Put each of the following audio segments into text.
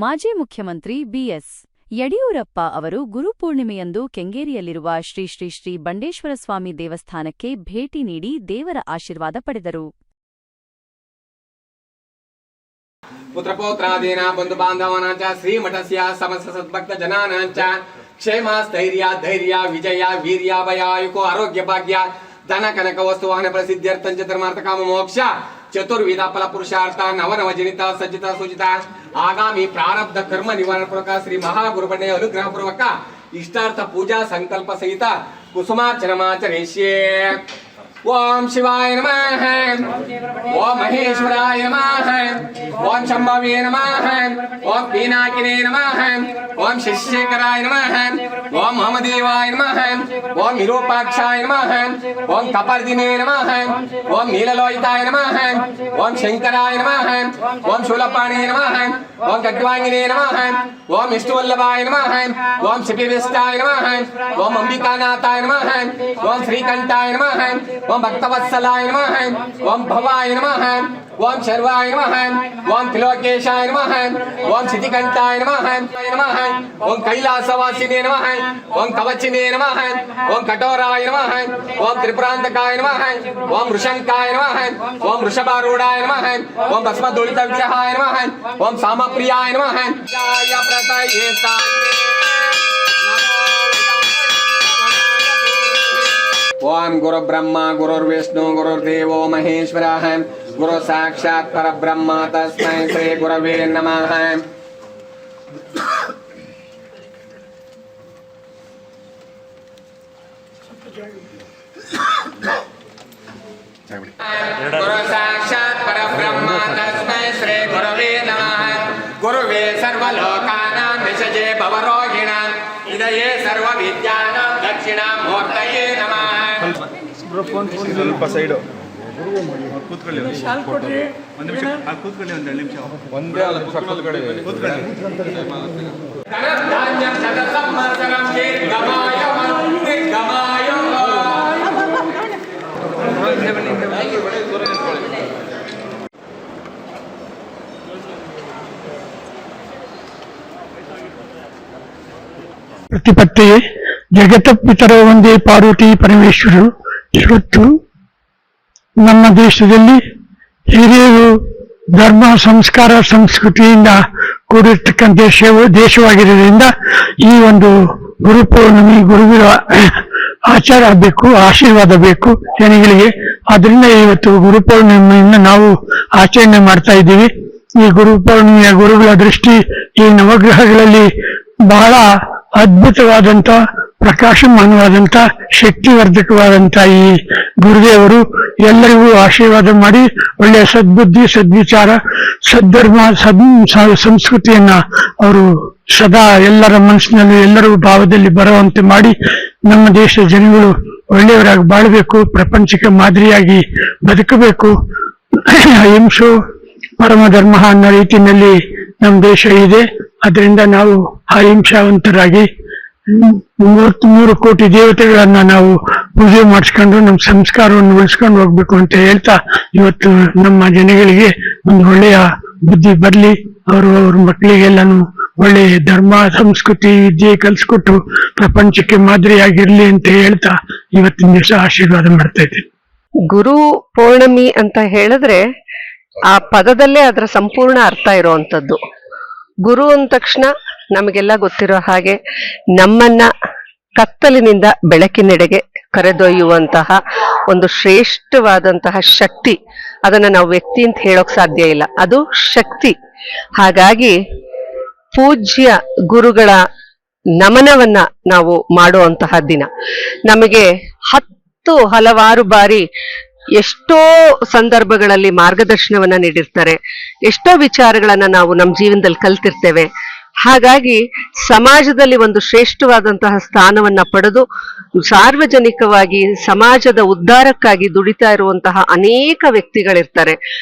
ಮಾಜಿ ಮುಖ್ಯಮಂತ್ರಿ ಬಿಎಸ್ ಯಡಿಯೂರಪ್ಪ ಅವರು ಗುರುಪೂರ್ಣಿಮೆಯಂದು ಕೆಂಗೇರಿಯಲ್ಲಿರುವ ಶ್ರೀ ಶ್ರೀ ಶ್ರೀ ಬಂಡೇಶ್ವರಸ್ವಾಮಿ ದೇವಸ್ಥಾನಕ್ಕೆ ಭೇಟಿ ನೀಡಿ ದೇವರ ಆಶೀರ್ವಾದ ಪಡೆದರು. ಪುತ್ರಪೌತ್ರಾದೀನ ಬಂಧು ಬಾಂಧವಾನಾಂಚ ಶ್ರೀಮಠಸ್ಯ ಸಮಸ್ತ ಸದ್ಭಕ್ತ ಜನಾನಾಂಚ ಕ್ಷೇಮ ಸ್ಥೈರ್ಯ ಧೈರ್ಯ ವಿಜಯ ವೀರ್ಯ ಭಯಾಯುಕೋ ಆರೋಗ್ಯ ಭಾಗ್ಯ ಧನ ಕನಕ ವಸ್ತುವಾಹನ ಪ್ರಸಿದ್ಧ್ಯರ್ಥಂಚ ಧರ್ಮಾರ್ಥ ಕಾಮ ಮೋಕ್ಷ ಚತುರ್ವಿಧ ಫಲ ಪುರುಷಾರ್ಥ ನವನವ ಜನಿತ ಸಜ್ಜಿತ ಸೂಚಿತ ಆಗಾಮಿ ಪ್ರಾರಬ್ಧ ಕರ್ಮ ನಿವಾರಣ ಪೂರ್ವಕ ಶ್ರೀ ಮಹಾಗುರುಬಣ್ಣೆಯ ಅನುಗ್ರಹ ಪೂರ್ವಕ ಇಷ್ಟಾರ್ಥ ಪೂಜಾ ಸಂಕಲ್ಪ ಸಹಿತ ಕುಸುಮಾರ್ಚನಮಾಚರಿಷ್ಯೆ. ಓಂ ಶಿವಾಯ ನಮಃ, ಓಂ ಮಹೇಶ್ವರಾಯ ನಮಃ, ಓಂ ಶಂಭವೇ ನಮಃ, ಓಂ ಪೀನಾಕಿನೇ ನಮಃ, ಓಂ ಶಶಿಶೇಖರಾಯ ನಮಃ, ಓಂ ಮಹಮದೇವಾಯ ನಮಃ, ಓಂ ವಿರೂಪಾಕ್ಷಾಯ ನಮಃ, ಓಂ ಕಪರ್ದಿನೇ ನಮಃ, ಓಂ ನೀಲಲೋಹಿತಾಯ ನಮಃ, ಓಂ ಶಂಕರಾಯ ನಮಃ, ಓಂ ಶೂಲಪಾಣೇ ನಮಃ, ಓಂ ಖಡ್ವಾಂಗಿನೇ ನಮಃ, ಓಂ ವಿಷ್ಣುವಲ್ಲಭಾಯ ನಮಃ, ಓಂ ಶಿಪಿವಿಷ್ಟಾಯ ನಮಃ, ಓಂ ಅಂಬಿಕಾನಾಥಾಯ ನಮಃ, ಓಂ ಶ್ರೀಕಂಠಾಯ ನಮಃ, ಓಂ ಭಕ್ತವತ್ಸಲಾಯ ನಮಃ, ಓಂ ಭವಾಯ ನಮಃ, ಓಂ ಶರ್ವಾಯ ನಮಃ, ಓಂ ತ್ರಿಲೋಕೇಶಾಯ ನಮಃ, ಓಂ ಸಿದ್ಧಿಕಂಠಾಯ ನಮಃ, ಓಂ ಕೈಲಾಸವಾಸಿನೇ ನಮಃ, ಓಂ ಕವಚಿನೇ ನಮಃ, ಓಂ ಕಠೋರಾಯ ನಮಃ, ಓಂ ತ್ರಿಪುರಾಂತಕಾಯ ನಮಃ, ಓಂ ವೃಷಂಕಾಯ ನಮಃ, ಓಂ ವೃಷಭಾರೂಢಾಯ ನಮಃ, ಓಂ ಭಸ್ಮದೋಳಿತ ವಿಗ್ರಹಾಯ ನಮಃ, ಓಂ ಸಾಮಪ್ರಿಯಾಯ ನಮಃ. ಜಯ ಪ್ರತಯೇ ಓಂ ಗುರು ಬ್ರಹ್ಮ ಗುರುರ್ವಿಷ್ಣು ಗುರುರ್ದೇವೋ ಮಹೇಶ್ವರಃ ಗುರು ಸಾಕ್ಷಾತ್ ಪರಬ್ರಹ್ಮ ತಸ್ಮೈ ಶ್ರೀ ಗುರವೇ ನಮಃ. ಗುರು ಸಾಕ್ಷಾತ್ ಪರಬ್ರಹ್ಮ ತಸ್ಮೈ ಶ್ರೀ ಗುರವೇ ನಮಃ. ಗುರುವೇ ಸರ್ವಲೋಕಾನಾಂ ವಿಷಜೇ ಭವರೋಗಿಣಾಂ ಇದಯೇ ಸರ್ವವಿದ್ಯಾನಾಂ ದಕ್ಷಿಣಾಮೂರ್ತಯೇ ನಮಃ. ಸ್ವಲ್ಪ ಸೈಡು ಕೂತ್ಕೊಳ್ಳಿ, ಒಂದು ನಿಮಿಷ ಕೂತ್ಕೊಳ್ಳಿ, ಒಂದು ನಿಮಿಷ ಒಂದೇ ಕೂತ್ಕೊಳ್ಳಿ. ಪ್ರತಿಪತ್ತೆಯೇ ಜಗತ್ಪಿತರೋ ಒಂದೇ ಪಾರ್ವತಿ ಪರಮೇಶ್ವರರು. ಇವತ್ತು ನಮ್ಮ ದೇಶದಲ್ಲಿ ಹಿರಿಯರು ಧರ್ಮ ಸಂಸ್ಕಾರ ಸಂಸ್ಕೃತಿಯಿಂದ ಕೂಡಿರ್ತಕ್ಕಂಥ ದೇಶವಾಗಿರೋದ್ರಿಂದ ಈ ಒಂದು ಗುರುಪೌರ್ಣಿಮೆ ಗುರುಗಳ ಆಚಾರ ಬೇಕು, ಆಶೀರ್ವಾದ ಬೇಕು ಜನಗಳಿಗೆ. ಆದ್ರಿಂದ ಇವತ್ತು ಗುರುಪೌರ್ಣಿಮೆಯನ್ನು ನಾವು ಆಚರಣೆ ಮಾಡ್ತಾ ಇದ್ದೀವಿ. ಈ ಗುರುಪೌರ್ಣಿಮೆಯ ಗುರುಗಳ ದೃಷ್ಟಿ ಈ ನವಗ್ರಹಗಳಲ್ಲಿ ಬಹಳ ಅದ್ಭುತವಾದಂಥ ಪ್ರಕಾಶಮಾನವಾದಂಥ ಶಕ್ತಿವರ್ಧಕವಾದಂಥ ಈ ಗುರುದೇವರು ಎಲ್ಲರಿಗೂ ಆಶೀರ್ವಾದ ಮಾಡಿ ಒಳ್ಳೆಯ ಸದ್ಬುದ್ಧಿ ಸದ್ವಿಚಾರ ಸದ್ಧರ್ಮ ಸಂಸ್ಕೃತಿಯನ್ನ ಅವರು ಸದಾ ಎಲ್ಲರ ಮನಸ್ಸಿನಲ್ಲಿ ಎಲ್ಲರೂ ಭಾವದಲ್ಲಿ ಬರುವಂತೆ ಮಾಡಿ ನಮ್ಮ ದೇಶದ ಜನಗಳು ಒಳ್ಳೆಯವರಾಗಿ ಬಾಳಬೇಕು, ಪ್ರಪಂಚಕ್ಕೆ ಮಾದರಿಯಾಗಿ ಬದುಕಬೇಕು. ಅಹಿಂಸೋ ಪರಮ ಧರ್ಮ ಅನ್ನೋ ರೀತಿಯಲ್ಲಿ ನಮ್ಮ ದೇಶ ಇದೆ. ಅದರಿಂದ ನಾವು ಅಹಿಂಸಾವಂತರಾಗಿ 3 ಕೋಟಿ ದೇವತೆಗಳನ್ನ ನಾವು ಪೂಜೆ ಮಾಡಿಸ್ಕೊಂಡು ನಮ್ಮ ಸಂಸ್ಕಾರವನ್ನು ಉಳಿಸ್ಕೊಂಡು ಹೋಗ್ಬೇಕು ಅಂತ ಹೇಳ್ತಾ ಇವತ್ತು ನಮ್ಮ ಜನಗಳಿಗೆ ಒಂದು ಒಳ್ಳೆಯ ಬುದ್ಧಿ ಬರಲಿ, ಅವ್ರ ಮಕ್ಕಳಿಗೆಲ್ಲಾನು ಒಳ್ಳೆಯ ಧರ್ಮ ಸಂಸ್ಕೃತಿ ವಿದ್ಯೆ ಕಲಿಸ್ಕೊಟ್ಟು ಪ್ರಪಂಚಕ್ಕೆ ಮಾದರಿಯಾಗಿರ್ಲಿ ಅಂತ ಹೇಳ್ತಾ ಇವತ್ತಿನ ದಿವಸ ಆಶೀರ್ವಾದ ಮಾಡ್ತಾ ಇದ್ದೀನಿ. ಗುರು ಪೌರ್ಣಮಿ ಅಂತ ಹೇಳಿದ್ರೆ ಆ ಪದದಲ್ಲೇ ಅದರ ಸಂಪೂರ್ಣ ಅರ್ಥ ಇರುವಂತದ್ದು. ಗುರು ಅಂದ ತಕ್ಷಣ ನಮಗೆಲ್ಲ ಗೊತ್ತಿರೋ ಹಾಗೆ ನಮ್ಮನ್ನ ಕತ್ತಲಿನಿಂದ ಬೆಳಕಿನೆಡೆಗೆ ಕರೆದೊಯ್ಯುವಂತಹ ಒಂದು ಶ್ರೇಷ್ಠವಾದಂತಹ ಶಕ್ತಿ. ಅದನ್ನ ನಾವು ವ್ಯಕ್ತಿ ಅಂತ ಹೇಳೋಕ್ ಸಾಧ್ಯ ಇಲ್ಲ, ಅದು ಶಕ್ತಿ. ಹಾಗಾಗಿ ಪೂಜ್ಯ ಗುರುಗಳ ನಮನವನ್ನ ನಾವು ಮಾಡುವಂತಹ ದಿನ. ನಮಗೆ ಹಲವಾರು ಬಾರಿ ಎಷ್ಟೋ ಸಂದರ್ಭಗಳಲ್ಲಿ ಮಾರ್ಗದರ್ಶನವನ್ನ ನೀಡಿರ್ತಾರೆ, ಎಷ್ಟೋ ವಿಚಾರಗಳನ್ನ ನಾವು ನಮ್ಮ ಜೀವನದಲ್ಲಿ ಕಲ್ತಿರ್ತೇವೆ. ಹಾಗಾಗಿ ಸಮಾಜದಲ್ಲಿ ಒಂದು ಶ್ರೇಷ್ಠವಾದಂತಹ ಸ್ಥಾನವನ್ನ ಪಡೆದು ಸಾರ್ವಜನಿಕವಾಗಿ ಸಮಾಜದ ಉದ್ಧಾರಕ್ಕಾಗಿ ದುಡಿತಾ ಇರುವಂತಹ ಅನೇಕ ವ್ಯಕ್ತಿಗಳಿರ್ತಾರೆ.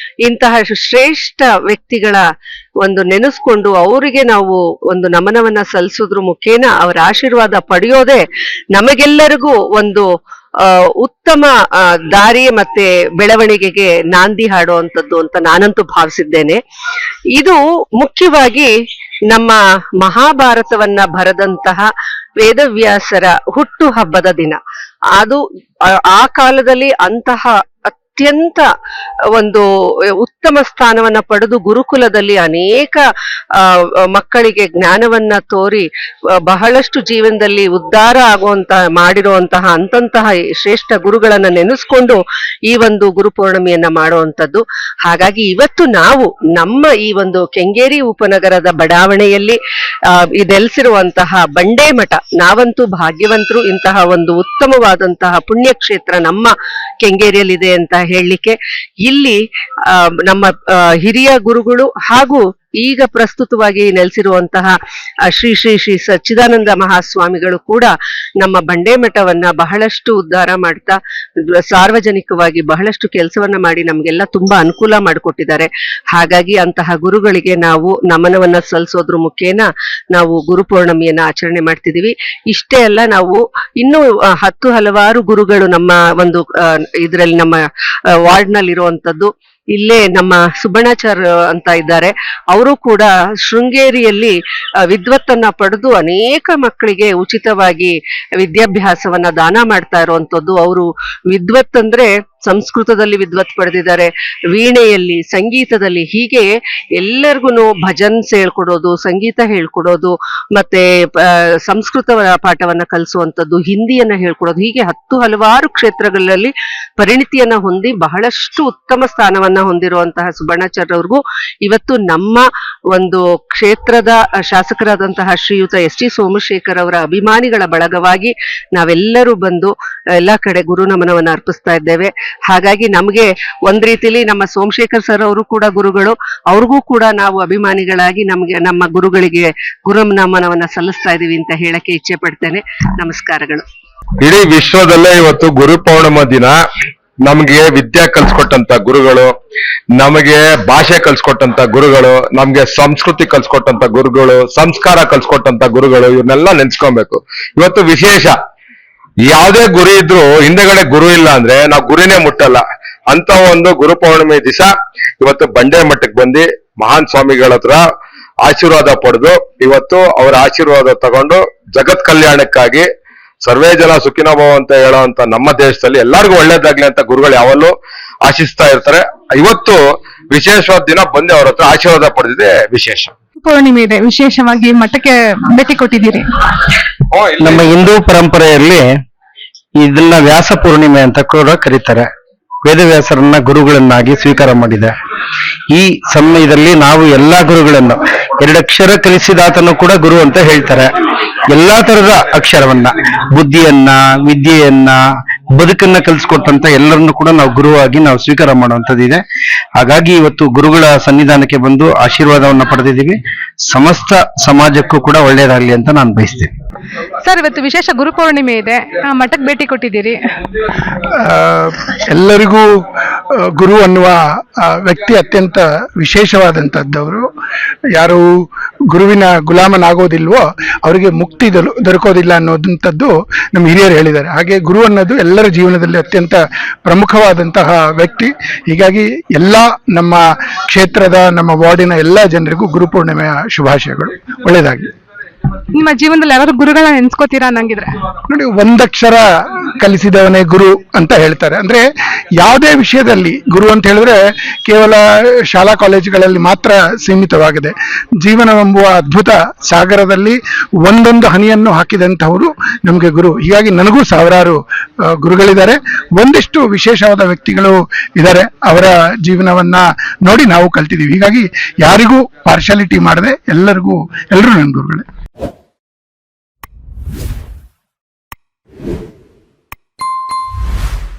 ಇಂತಹ ಶ್ರೇಷ್ಠ ವ್ಯಕ್ತಿಗಳ ಒಂದು ನೆನೆಸ್ಕೊಂಡು ಅವರಿಗೆ ನಾವು ಒಂದು ನಮನವನ್ನ ಸಲ್ಲಿಸೋದ್ರ ಮುಖೇನ ಅವರ ಆಶೀರ್ವಾದ ಪಡೆಯೋದೇ ನಮಗೆಲ್ಲರಿಗೂ ಒಂದು ಉತ್ತಮ ದಾರಿ ಮತ್ತೆ ಬೆಳವಣಿಗೆಗೆ ನಾಂದಿ ಹಾಡುವಂಥದ್ದು ಅಂತ ನಾನಂತೂ ಭಾವಿಸಿದ್ದೇನೆ. ಇದು ಮುಖ್ಯವಾಗಿ ನಮ್ಮ ಮಹಾಭಾರತವನ್ನ ಬರೆದಂತಹ ವೇದವ್ಯಾಸರ ಹುಟ್ಟು ಹಬ್ಬದ ದಿನ. ಅದು ಆ ಕಾಲದಲ್ಲಿ ಅಂತಹ ಅತ್ಯಂತ ಒಂದು ಉತ್ತಮ ಸ್ಥಾನವನ್ನ ಪಡೆದು ಗುರುಕುಲದಲ್ಲಿ ಅನೇಕ ಮಕ್ಕಳಿಗೆ ಜ್ಞಾನವನ್ನ ತೋರಿ ಬಹಳಷ್ಟು ಜೀವನದಲ್ಲಿ ಉದ್ಧಾರ ಮಾಡಿರುವಂತಹ ಅಂತಂತಹ ಶ್ರೇಷ್ಠ ಗುರುಗಳನ್ನ ನೆನೆಸ್ಕೊಂಡು ಈ ಒಂದು ಗುರು ಪೌರ್ಣಮಿಯನ್ನ ಮಾಡುವಂಥದ್ದು. ಹಾಗಾಗಿ ಇವತ್ತು ನಾವು ನಮ್ಮ ಈ ಒಂದು ಕೆಂಗೇರಿ ಉಪನಗರದ ಬಡಾವಣೆಯಲ್ಲಿ ಇದೆಲ್ಸಿರುವಂತಹ ಬಂಡೇ ಮಠ, ನಾವಂತೂ ಭಾಗ್ಯವಂತರು, ಇಂತಹ ಒಂದು ಉತ್ತಮವಾದಂತಹ ಪುಣ್ಯಕ್ಷೇತ್ರ ನಮ್ಮ ಕೆಂಗೇರಿಯಲ್ಲಿದೆ ಅಂತ ಹೇಳಲಿಕ್ಕೆ. ಇಲ್ಲಿ ನಮ್ಮ ಹಿರಿಯ ಗುರುಗಳು ಹಾಗೂ ಈಗ ಪ್ರಸ್ತುತವಾಗಿ ನೆಲೆಸಿರುವಂತಹ ಶ್ರೀ ಶ್ರೀ ಶ್ರೀ ಸಚ್ಚಿದಾನಂದ ಮಹಾಸ್ವಾಮಿಗಳು ಕೂಡ ನಮ್ಮ ಬಂಡೇ ಮಠವನ್ನ ಬಹಳಷ್ಟು ಉದ್ಧಾರ ಮಾಡ್ತಾ ಸಾರ್ವಜನಿಕವಾಗಿ ಬಹಳಷ್ಟು ಕೆಲಸವನ್ನ ಮಾಡಿ ನಮ್ಗೆಲ್ಲ ತುಂಬಾ ಅನುಕೂಲ ಮಾಡಿಕೊಟ್ಟಿದ್ದಾರೆ. ಹಾಗಾಗಿ ಅಂತಹ ಗುರುಗಳಿಗೆ ನಾವು ನಮನವನ್ನ ಸಲ್ಲಿಸೋದ್ರ ಮುಖೇನ ನಾವು ಗುರು ಪೌರ್ಣಮಿಯನ್ನ ಆಚರಣೆ ಮಾಡ್ತಿದೀವಿ. ಇಷ್ಟೇ ಅಲ್ಲ, ನಾವು ಇನ್ನೂ ಹಲವಾರು ಗುರುಗಳು ನಮ್ಮ ಒಂದು ಇದರಲ್ಲಿ ನಮ್ಮ ವಾರ್ಡ್ ನಲ್ಲಿ ಇರುವಂತದ್ದು. ಇಲ್ಲೇ ನಮ್ಮ ಸುಬ್ಬಣ್ಣಾಚಾರ್ಯ ಅಂತ ಇದ್ದಾರೆ, ಅವರು ಕೂಡ ಶೃಂಗೇರಿಯಲ್ಲಿ ವಿದ್ವತ್ತನ್ನ ಪಡೆದು ಅನೇಕ ಮಕ್ಕಳಿಗೆ ಉಚಿತವಾಗಿ ವಿದ್ಯಾಭ್ಯಾಸವನ್ನ ದಾನ ಮಾಡ್ತಾ ಇರುವಂತದ್ದು. ಅವರು ವಿದ್ವತ್ ಅಂದ್ರೆ ಸಂಸ್ಕೃತದಲ್ಲಿ ವಿದ್ವತ್ ಪಡೆದಿದ್ದಾರೆ, ವೀಣೆಯಲ್ಲಿ, ಸಂಗೀತದಲ್ಲಿ, ಹೀಗೆ ಎಲ್ಲರಿಗೂ ಭಜನ್ಸ್ ಹೇಳ್ಕೊಡೋದು, ಸಂಗೀತ ಹೇಳ್ಕೊಡೋದು, ಮತ್ತೆ ಸಂಸ್ಕೃತ ಪಾಠವನ್ನ ಕಲಿಸುವಂಥದ್ದು, ಹಿಂದಿಯನ್ನ ಹೇಳ್ಕೊಡೋದು, ಹೀಗೆ ಹಲವಾರು ಕ್ಷೇತ್ರಗಳಲ್ಲಿ ಪರಿಣಿತಿಯನ್ನ ಹೊಂದಿ ಬಹಳಷ್ಟು ಉತ್ತಮ ಸ್ಥಾನವನ್ನ ಹೊಂದಿರುವಂತಹ ಸುಬ್ಬಣ್ಣಾಚಾರ್ಯ ಅವ್ರಿಗೂ ಇವತ್ತು ನಮ್ಮ ಒಂದು ಕ್ಷೇತ್ರದ ಶಾಸಕರಾದಂತಹ ಶ್ರೀಯುತ ಎಸ್ ಟಿ ಸೋಮಶೇಖರ್ ಅವರ ಅಭಿಮಾನಿಗಳ ಬಳಗವಾಗಿ ನಾವೆಲ್ಲರೂ ಬಂದು ಎಲ್ಲಾ ಕಡೆ ಗುರು ನಮನವನ್ನ ಅರ್ಪಿಸ್ತಾ ಇದ್ದೇವೆ. ಹಾಗಾಗಿ ನಮ್ಗೆ ಒಂದ್ ರೀತಿಲಿ ನಮ್ಮ ಸೋಮಶೇಖರ್ ಸರ್ ಅವರು ಕೂಡ ಗುರುಗಳು, ಅವ್ರಿಗೂ ಕೂಡ ನಾವು ಅಭಿಮಾನಿಗಳಾಗಿ ನಮ್ಮ ಗುರುಗಳಿಗೆ ಗುರು ನಮನವನ್ನ ಸಲ್ಲಿಸ್ತಾ ಇದೀವಿ ಅಂತ ಹೇಳಕ್ಕೆ ಇಚ್ಛೆ ಪಡ್ತೇನೆ. ನಮಸ್ಕಾರಗಳು. ಇಡೀ ವಿಶ್ವದಲ್ಲೇ ಇವತ್ತು ಗುರು ಪೌರ್ಣಮ ದಿನ. ನಮ್ಗೆ ವಿದ್ಯೆ ಕಲ್ಸ್ಕೊಟ್ಟಂತ ಗುರುಗಳು, ನಮಗೆ ಭಾಷೆ ಕಲ್ಸ್ಕೊಟ್ಟಂತ ಗುರುಗಳು, ನಮ್ಗೆ ಸಂಸ್ಕೃತಿ ಕಲ್ಸ್ಕೊಟ್ಟಂತ ಗುರುಗಳು, ಸಂಸ್ಕಾರ ಕಲ್ಸ್ಕೊಟ್ಟಂತ ಗುರುಗಳು, ಇವ್ರನ್ನೆಲ್ಲ ನೆನ್ಸ್ಕೊಬೇಕು. ಇವತ್ತು ವಿಶೇಷ, ಯಾವುದೇ ಗುರು ಇದ್ರು ಹಿಂದೆಗಡೆ ಗುರು ಇಲ್ಲ ಅಂದ್ರೆ ನಾವು ಗುರಿನೇ ಮುಟ್ಟಲ್ಲ. ಅಂತ ಒಂದು ಗುರು ಪೌರ್ಣಿಮೆ ದಿವಸ ಇವತ್ತು ಬಂಡೇ ಮಠಕ್ಕೆ ಬಂದು ಮಹಾನ್ ಸ್ವಾಮಿಗಳ ಹತ್ರ ಆಶೀರ್ವಾದ ಪಡೆದು ಇವತ್ತು ಅವರ ಆಶೀರ್ವಾದ ತಗೊಂಡು ಜಗತ್ ಕಲ್ಯಾಣಕ್ಕಾಗಿ ಸರ್ವೇ ಜನ ಸುಖಿನೋ ಭವ ಅಂತ ಹೇಳೋಂತ ನಮ್ಮ ದೇಶದಲ್ಲಿ ಎಲ್ಲರಿಗೂ ಒಳ್ಳೇದಾಗ್ಲಿ ಅಂತ ಗುರುಗಳು ಯಾವಲ್ಲೂ ಆಶಿಸ್ತಾ ಇರ್ತಾರೆ. ಇವತ್ತು ವಿಶೇಷವಾದ ದಿನ ಬಂದು ಅವ್ರ ಹತ್ರ ಆಶೀರ್ವಾದ ಪಡೆದಿದೆ ವಿಶೇಷ. ಪೌರ್ಣಿಮೆ ಇದೆ, ವಿಶೇಷವಾಗಿ ಮಠಕ್ಕೆ ಭೇಟಿ ಕೊಟ್ಟಿದ್ದೀರಿ. ನಮ್ಮ ಹಿಂದೂ ಪರಂಪರೆಯಲ್ಲಿ ಇದನ್ನ ವ್ಯಾಸ ಪೂರ್ಣಿಮೆ ಅಂತ ಕೂಡ ಕರೀತಾರೆ. ವೇದವ್ಯಾಸರನ್ನ ಗುರುಗಳನ್ನಾಗಿ ಸ್ವೀಕಾರ ಮಾಡಿದೆ. ಈ ಸಮಯದಲ್ಲಿ ನಾವು ಎಲ್ಲಾ ಗುರುಗಳನ್ನು 2 ಅಕ್ಷರ ಕಲಿಸಿದಾತನು ಕೂಡ ಗುರು ಅಂತ ಹೇಳ್ತಾರೆ. ಎಲ್ಲಾ ತರದ ಅಕ್ಷರವನ್ನ, ಬುದ್ಧಿಯನ್ನ, ವಿದ್ಯೆಯನ್ನ, ಬದುಕನ್ನ ಕಲಿಸ್ಕೊಟ್ಟಂತ ಎಲ್ಲರನ್ನು ಕೂಡ ನಾವು ಗುರುವಾಗಿ ನಾವು ಸ್ವೀಕಾರ ಮಾಡುವಂತದ್ದಿದೆ. ಹಾಗಾಗಿ ಇವತ್ತು ಗುರುಗಳ ಸನ್ನಿಧಾನಕ್ಕೆ ಬಂದು ಆಶೀರ್ವಾದವನ್ನ ಪಡೆದಿದ್ದೀವಿ. ಸಮಸ್ತ ಸಮಾಜಕ್ಕೂ ಕೂಡ ಒಳ್ಳೇದಾಗ್ಲಿ ಅಂತ ನಾನು ಬಯಸ್ತೇನೆ. ಸರ್, ಇವತ್ತು ವಿಶೇಷ ಗುರು ಪೌರ್ಣಿಮೆ ಇದೆ, ಮಠಕ್ಕೆ ಭೇಟಿ ಕೊಟ್ಟಿದ್ದೀರಿ. ಎಲ್ಲರಿಗೂ ಗುರು ಅನ್ನುವ ವ್ಯಕ್ತಿ ಅತ್ಯಂತ ವಿಶೇಷವಾದಂಥದ್ದವರು. ಯಾರು ಗುರುವಿನ ಗುಲಾಮನಾಗೋದಿಲ್ವೋ ಅವರಿಗೆ ಮುಕ್ತಿ ದೊರಕೋದಿಲ್ಲ ಅನ್ನೋದಂಥದ್ದು ನಮ್ಮ ಹಿರಿಯರು ಹೇಳಿದ್ದಾರೆ. ಹಾಗೆ ಗುರು ಅನ್ನೋದು ಎಲ್ಲರ ಜೀವನದಲ್ಲಿ ಅತ್ಯಂತ ಪ್ರಮುಖವಾದಂತಹ ವ್ಯಕ್ತಿ. ಹೀಗಾಗಿ ಎಲ್ಲ ನಮ್ಮ ಕ್ಷೇತ್ರದ, ನಮ್ಮ ವಾರ್ಡಿನ ಎಲ್ಲ ಜನರಿಗೂ ಗುರು ಪೂರ್ಣಿಮೆಯ ಶುಭಾಶಯಗಳು. ಒಳ್ಳೆಯದಾಗಿ. ನಿಮ್ಮ ಜೀವನದಲ್ಲಿ ಯಾರಾದ್ರೂ ಗುರುಗಳನ್ನ ನೆನ್ಸ್ಕೋತೀರಾ ಅನ್ನಂಗಿದ್ರೆ? ನೋಡಿ, 1 ಅಕ್ಷರ ಕಲಿಸಿದವನೇ ಗುರು ಅಂತ ಹೇಳ್ತಾರೆ. ಅಂದ್ರೆ ಯಾವುದೇ ವಿಷಯದಲ್ಲಿ ಗುರು ಅಂತ ಹೇಳಿದ್ರೆ ಕೇವಲ ಶಾಲಾ ಕಾಲೇಜುಗಳಲ್ಲಿ ಮಾತ್ರ ಸೀಮಿತವಾಗಿದೆ. ಜೀವನವೆಂಬುವ ಅದ್ಭುತ ಸಾಗರದಲ್ಲಿ ಒಂದೊಂದು ಹನಿಯನ್ನು ಹಾಕಿದಂತಹವರು ನಮಗೆ ಗುರು. ಹೀಗಾಗಿ ನನಗೂ ಸಾವಿರಾರು ಗುರುಗಳಿದ್ದಾರೆ. ಒಂದಿಷ್ಟು ವಿಶೇಷವಾದ ವ್ಯಕ್ತಿಗಳು ಇದ್ದಾರೆ, ಅವರ ಜೀವನವನ್ನ ನೋಡಿ ನಾವು ಕಲ್ತಿದ್ದೀವಿ. ಹೀಗಾಗಿ ಯಾರಿಗೂ ಪಾರ್ಶಾಲಿಟಿ ಮಾಡದೆ ಎಲ್ಲರೂ ನನ್ನ ಗುರುಗಳೇ.